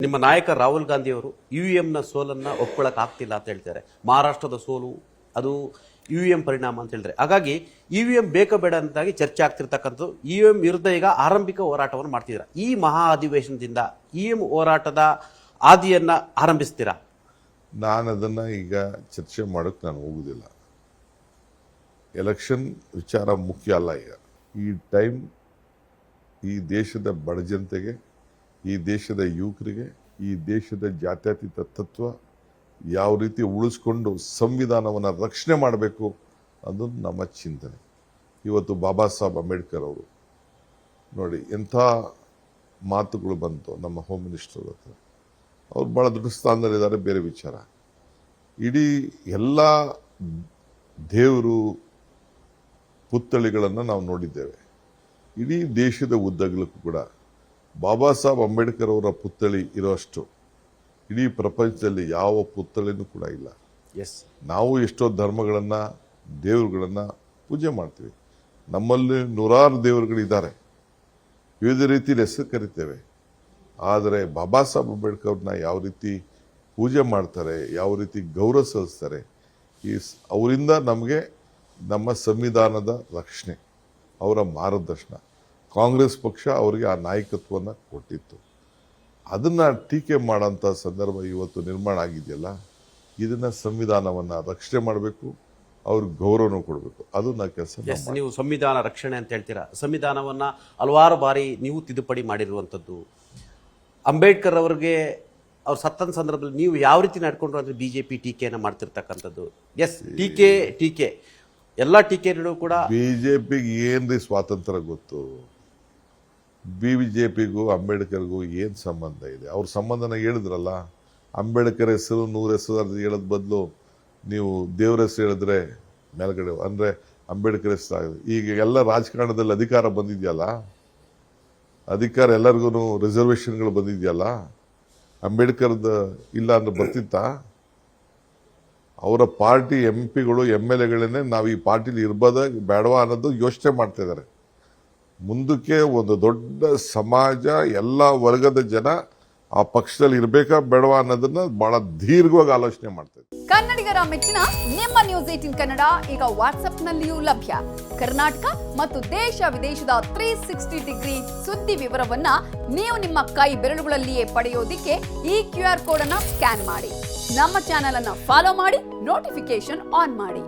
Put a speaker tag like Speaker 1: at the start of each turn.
Speaker 1: ನಿಮ್ಮ ನಾಯಕ ರಾಹುಲ್ ಗಾಂಧಿ ಅವರು UEMನ ಸೋಲನ್ನು ಒಪ್ಕೊಳ್ಳೋಕೆ ಆಗ್ತಿಲ್ಲ ಅಂತ ಹೇಳ್ತಾರೆ. ಮಹಾರಾಷ್ಟ್ರದ ಸೋಲು ಅದು UEM ಪರಿಣಾಮ ಅಂತ ಹೇಳಿದ್ರೆ, ಹಾಗಾಗಿ UEM ಬೇಕ ಬೇಡ ಅಂತಾಗಿ ಚರ್ಚೆ ಆಗ್ತಿರ್ತಕ್ಕಂಥದ್ದು. UEM ವಿರುದ್ಧ ಈಗ ಆರಂಭಿಕ ಹೋರಾಟವನ್ನು ಮಾಡ್ತಿದ್ದೀರಾ. ಈ ಮಹಾ ಅಧಿವೇಶನದಿಂದ UEM ಹೋರಾಟದ ಆದಿಯನ್ನು ಆರಂಭಿಸ್ತೀರಾ?
Speaker 2: ನಾನು ಅದನ್ನು ಈಗ ಚರ್ಚೆ ಮಾಡೋಕ್ಕೆ ನಾನು ಹೋಗುವುದಿಲ್ಲ. ಎಲೆಕ್ಷನ್ ವಿಚಾರ ಮುಖ್ಯ ಅಲ್ಲ. ಈಗ ಈ ಟೈಮ್ ಈ ದೇಶದ ಬಡ ಜನತೆಗೆ, ಈ ದೇಶದ ಯುವಕರಿಗೆ, ಈ ದೇಶದ ಜಾತ್ಯತೀತ ತತ್ವ ಯಾವ ರೀತಿ ಉಳಿಸ್ಕೊಂಡು ಸಂವಿಧಾನವನ್ನು ರಕ್ಷಣೆ ಮಾಡಬೇಕು ಅನ್ನೋದು ನಮ್ಮ ಚಿಂತನೆ. ಇವತ್ತು ಬಾಬಾ ಸಾಹೇಬ್ ಅಂಬೇಡ್ಕರ್ ಅವರು ನೋಡಿ ಎಂಥ ಮಾತುಗಳು ಬಂತು ನಮ್ಮ ಹೋಮ್ ಮಿನಿಸ್ಟರ್ ಹತ್ರ. ಅವ್ರು ಭಾಳ ದೊಡ್ಡ ಸ್ಥಾನದಲ್ಲಿದ್ದಾರೆ, ಬೇರೆ ವಿಚಾರ. ಇಡೀ ಎಲ್ಲ ದೇವರು ಪುತ್ಥಳಿಗಳನ್ನು ನಾವು ನೋಡಿದ್ದೇವೆ. ಇಡೀ ದೇಶದ ಉದ್ದಗಲಕ್ಕೂ ಕೂಡ ಬಾಬಾ ಸಾಹೇಬ್ ಅಂಬೇಡ್ಕರ್ ಅವರ ಪುತ್ಥಳಿ ಇರೋಷ್ಟು ಇಡೀ ಪ್ರಪಂಚದಲ್ಲಿ ಯಾವ ಪುತ್ಥಳಿನೂ ಕೂಡ ಇಲ್ಲ. ನಾವು ಎಷ್ಟೋ ಧರ್ಮಗಳನ್ನು, ದೇವರುಗಳನ್ನು ಪೂಜೆ ಮಾಡ್ತೀವಿ. ನಮ್ಮಲ್ಲಿ ನೂರಾರು ದೇವರುಗಳಿದ್ದಾರೆ, ವಿವಿಧ ರೀತಿಯಲ್ಲಿ ಹೆಸರು ಕರಿತೇವೆ. ಆದರೆ ಬಾಬಾ ಸಾಹೇಬ್ ಅಂಬೇಡ್ಕರ್ ಅವ್ರನ್ನ ಯಾವ ರೀತಿ ಪೂಜೆ ಮಾಡ್ತಾರೆ, ಯಾವ ರೀತಿ ಗೌರವ ಸಲ್ಲಿಸ್ತಾರೆ, ಅವರಿಂದ ನಮಗೆ ನಮ್ಮ ಸಂವಿಧಾನದ ರಕ್ಷಣೆ, ಅವರ ಮಾರ್ಗದರ್ಶನ. ಕಾಂಗ್ರೆಸ್ ಪಕ್ಷ ಅವರಿಗೆ ಆ ನಾಯಕತ್ವವನ್ನು ಕೊಟ್ಟಿತ್ತು. ಅದನ್ನು ಟೀಕೆ ಮಾಡೋಂಥ ಸಂದರ್ಭ ಇವತ್ತು ನಿರ್ಮಾಣ ಆಗಿದೆಯಲ್ಲ, ಇದನ್ನು ಸಂವಿಧಾನವನ್ನು ರಕ್ಷಣೆ ಮಾಡಬೇಕು, ಅವ್ರಿಗೆ ಗೌರವನೂ ಕೊಡಬೇಕು. ಅದು ನಾ ಕೆಲಸ.
Speaker 1: ನೀವು ಸಂವಿಧಾನ ರಕ್ಷಣೆ ಅಂತ ಹೇಳ್ತೀರಾ. ಸಂವಿಧಾನವನ್ನು ಹಲವಾರು ಬಾರಿ ನೀವು ತಿದ್ದುಪಡಿ ಮಾಡಿರುವಂಥದ್ದು. ಅಂಬೇಡ್ಕರ್ ಅವ್ರಿಗೆ ಅವ್ರು ಸತ್ತನ ಸಂದರ್ಭದಲ್ಲಿ ನೀವು ಯಾವ ರೀತಿ ನಡ್ಕೊಂಡ್ರು ಅಂದರೆ BJP ಟೀಕೆಯನ್ನು ಮಾಡ್ತಿರ್ತಕ್ಕಂಥದ್ದು. ಟೀಕೆ ಎಲ್ಲ ಟೀಕೆಗಳು ಕೂಡ
Speaker 2: BJPಗೆ ಏನ್ರಿ ಸ್ವಾತಂತ್ರ್ಯ ಗೊತ್ತು? BJPಗೂ ಅಂಬೇಡ್ಕರ್ಗೂ ಏನು ಸಂಬಂಧ ಇದೆ? ಅವ್ರ ಸಂಬಂಧನ ಹೇಳಿದ್ರಲ್ಲ. ಅಂಬೇಡ್ಕರ್ ಹೆಸರು 100 ಹೆಸರು ಹೇಳೋದ್ ಬದಲು ನೀವು ದೇವ್ರ ಹೆಸರು ಹೇಳಿದ್ರೆ ಮೇಲ್ಗಡೆ ಅಂದರೆ ಅಂಬೇಡ್ಕರ್ ಹೆಸರು. ಈಗ ಎಲ್ಲ ರಾಜಕಾರಣದಲ್ಲಿ ಅಧಿಕಾರ ಬಂದಿದೆಯಲ್ಲ, ಅಧಿಕಾರ ಎಲ್ಲರಿಗೂ ರಿಸರ್ವೇಷನ್ಗಳು ಬಂದಿದೆಯಲ್ಲ, ಅಂಬೇಡ್ಕರ್ದು ಇಲ್ಲ ಅಂದ್ರೆ ಬರ್ತಿತ್ತಾ? ಅವರ ಪಾರ್ಟಿ MP ಗಳು MLAಗಳನ್ನೇ ನಾವು ಈ ಪಾರ್ಟಿಲಿ ಇರ್ಬೋದ ಬೇಡವಾ ಅನ್ನೋದು ಯೋಚನೆ ಮಾಡ್ತಾ ಇದ್ದಾರೆ. ಮುಂದಕ್ಕೆ ಒಂದು ದೊಡ್ಡ ಸಮಾಜ, ಎಲ್ಲ ವರ್ಗದ ಜನ ಆ ಪಕ್ಷದಲ್ಲಿ ಇರಬೇಕಾ ಬೇಡವಾ ಅನ್ನೋದನ್ನ ಬಹಳ ದೀರ್ಘವಾಗಿ ಆಲೋಚನೆ ಮಾಡ್ತಾರೆ.
Speaker 3: ಕನ್ನಡಿಗರ ಮೆಚ್ಚಿನ ನಿಮ್ಮ ನ್ಯೂಸ್ 18 ಕನ್ನಡ ಈಗ ವಾಟ್ಸ್ಆಪ್ನಲ್ಲಿಯೂ ಲಭ್ಯ. ಕರ್ನಾಟಕ ಮತ್ತು ದೇಶ ವಿದೇಶದ 360 ಡಿಗ್ರಿ ಸುದ್ದಿ ವಿವರವನ್ನ ನೀವು ನಿಮ್ಮ ಕೈ ಬೆರಳುಗಳಲ್ಲಿಯೇ ಪಡೆಯೋದಿಕ್ಕೆ ಈ QR ಕೋಡ್ ಅನ್ನ ಸ್ಕ್ಯಾನ್ ಮಾಡಿ. ನಮ್ಮ ಚಾನೆಲ್ ಅನ್ನ ಫಾಲೋ ಮಾಡಿ, ನೋಟಿಫಿಕೇಶನ್ ಆನ್ ಮಾಡಿ.